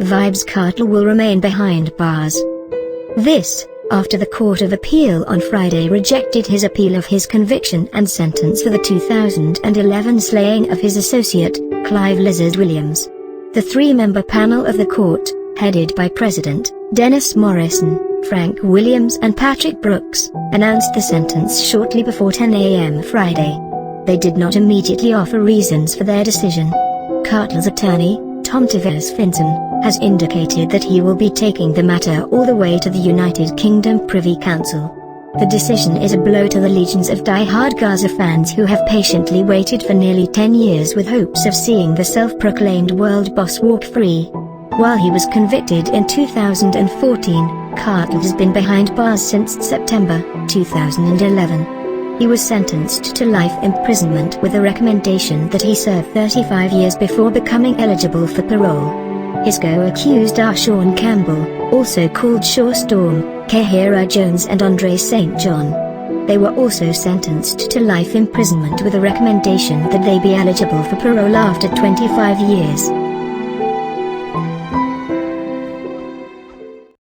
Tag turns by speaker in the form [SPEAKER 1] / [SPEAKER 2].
[SPEAKER 1] Vybz Kartel will remain behind bars. This, after the Court of Appeal on Friday rejected his appeal of his conviction and sentence for the 2011 slaying of his associate, Clive Lizard Williams. The three-member panel of the court, headed by President Dennis Morrison, Frank Williams and Patrick Brooks, announced the sentence shortly before 10 a.m. Friday. They did not immediately offer reasons for their decision. Kartel's attorney, Tavares-Finson, has indicated that he will be taking the matter all the way to the United Kingdom Privy Council. The decision is a blow to the legions of die-hard Gaza fans who have patiently waited for nearly 10 years with hopes of seeing the self-proclaimed world boss walk free. While he was convicted in 2014, Kartel has been behind bars since September 2011. He was sentenced to life imprisonment with a recommendation that he serve 35 years before becoming eligible for parole. His co-accused are Sean Campbell, also called Shaw Storm, Kehira Jones and Andre St. John. They were also sentenced to life imprisonment with a recommendation that they be eligible for parole after 25 years.